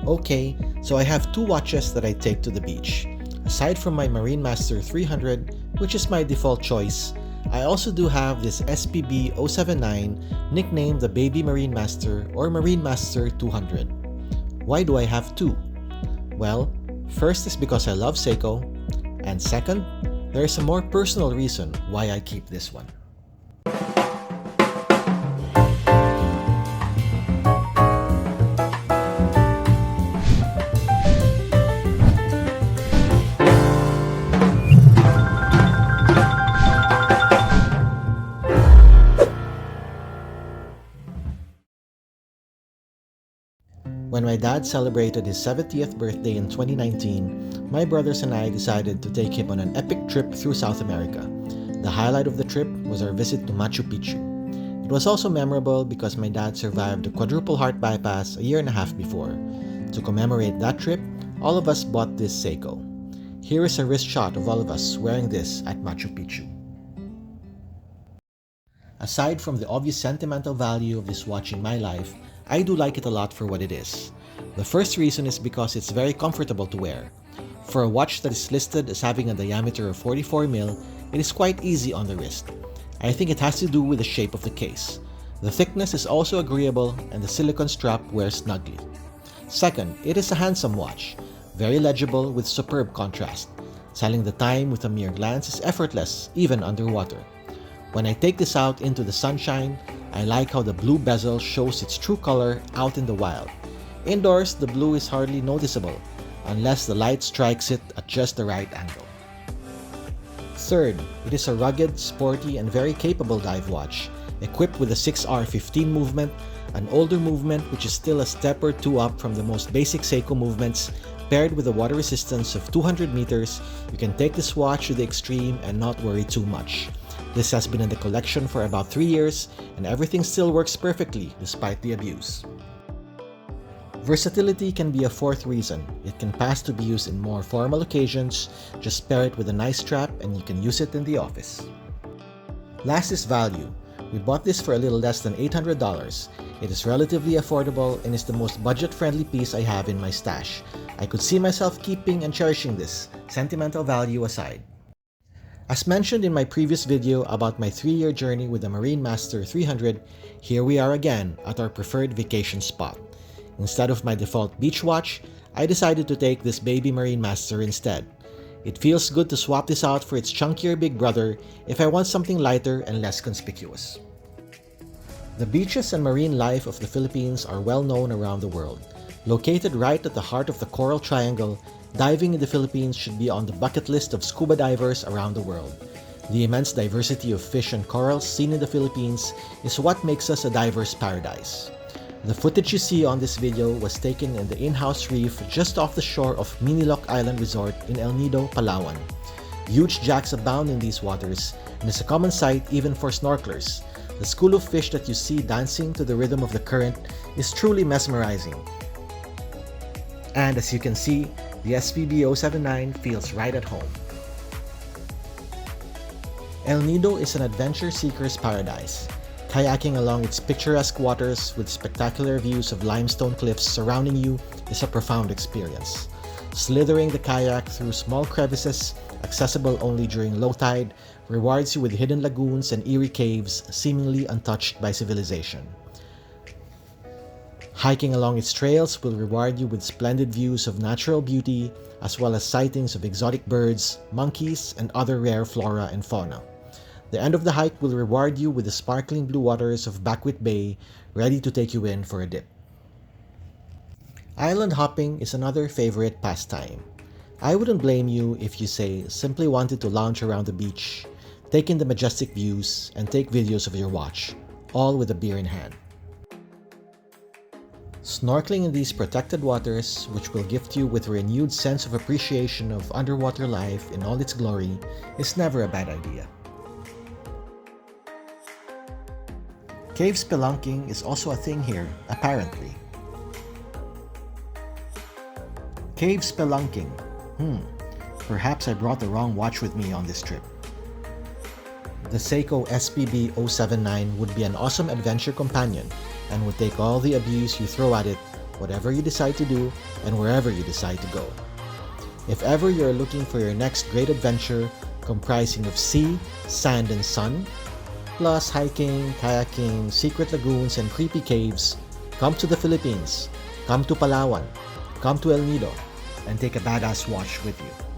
Okay, so I have two watches that I take to the beach. Aside from my MarineMaster 300, which is my default choice, I also do have this SPB079 nicknamed the Baby MarineMaster or MarineMaster 200. Why do I have two? Well, first is because I love Seiko, and second, there is a more personal reason why I keep this one. When my dad celebrated his 70th birthday in 2019, my brothers and I decided to take him on an epic trip through South America. The highlight of the trip was our visit to Machu Picchu. It was also memorable because my dad survived a quadruple heart bypass a year and a half before. To commemorate that trip, all of us bought this Seiko. Here is a wrist shot of all of us wearing this at Machu Picchu. Aside from the obvious sentimental value of this watch in my life, I do like it a lot for what it is. The first reason is because it's very comfortable to wear. For a watch that is listed as having a diameter of 44mm, it is quite easy on the wrist. I think it has to do with the shape of the case. The thickness is also agreeable and the silicone strap wears snugly. Second, it is a handsome watch, very legible with superb contrast. Telling the time with a mere glance is effortless, even underwater. When I take this out into the sunshine, I like how the blue bezel shows its true color out in the wild. Indoors, the blue is hardly noticeable, unless the light strikes it at just the right angle. Third, it is a rugged, sporty, and very capable dive watch, equipped with a 6R15 movement, an older movement which is still a step or two up from the most basic Seiko movements. Paired with a water resistance of 200 meters, you can take this watch to the extreme and not worry too much. This has been in the collection for about 3 years, and everything still works perfectly despite the abuse. Versatility can be a fourth reason. It can pass to be used in more formal occasions. Just pair it with a nice strap and you can use it in the office. Last is value. We bought this for a little less than $800. It is relatively affordable and is the most budget-friendly piece I have in my stash. I could see myself keeping and cherishing this, sentimental value aside. As mentioned in my previous video about my 3-year journey with the MarineMaster 300, here we are again at our preferred vacation spot. Instead of my default beach watch, I decided to take this baby MarineMaster instead. It feels good to swap this out for its chunkier big brother if I want something lighter and less conspicuous. The beaches and marine life of the Philippines are well known around the world. Located right at the heart of the Coral Triangle, diving in the Philippines should be on the bucket list of scuba divers around the world. The immense diversity of fish and corals seen in the Philippines is what makes us a diver's paradise. The footage you see on this video was taken in the in-house reef just off the shore of Miniloc Island Resort in El Nido, Palawan. Huge jacks abound in these waters and is a common sight even for snorkelers. The school of fish that you see dancing to the rhythm of the current is truly mesmerizing. And as you can see, the SPB079 feels right at home. El Nido is an adventure seeker's paradise. Kayaking along its picturesque waters with spectacular views of limestone cliffs surrounding you is a profound experience. Slithering the kayak through small crevices, accessible only during low tide, rewards you with hidden lagoons and eerie caves seemingly untouched by civilization. Hiking along its trails will reward you with splendid views of natural beauty, as well as sightings of exotic birds, monkeys, and other rare flora and fauna. The end of the hike will reward you with the sparkling blue waters of Backwit Bay, ready to take you in for a dip. Island hopping is another favorite pastime. I wouldn't blame you if you say simply wanted to lounge around the beach, take in the majestic views, and take videos of your watch, all with a beer in hand. Snorkeling in these protected waters, which will gift you with a renewed sense of appreciation of underwater life in all its glory, is never a bad idea. Cave spelunking is also a thing here, apparently. Cave spelunking. Perhaps I brought the wrong watch with me on this trip. The Seiko SPB079 would be an awesome adventure companion and would take all the abuse you throw at it whatever you decide to do and wherever you decide to go. If ever you're looking for your next great adventure comprising of sea, sand, and sun, plus hiking, kayaking, secret lagoons, and creepy caves, come to the Philippines, come to Palawan, come to El Nido, and take a badass watch with you.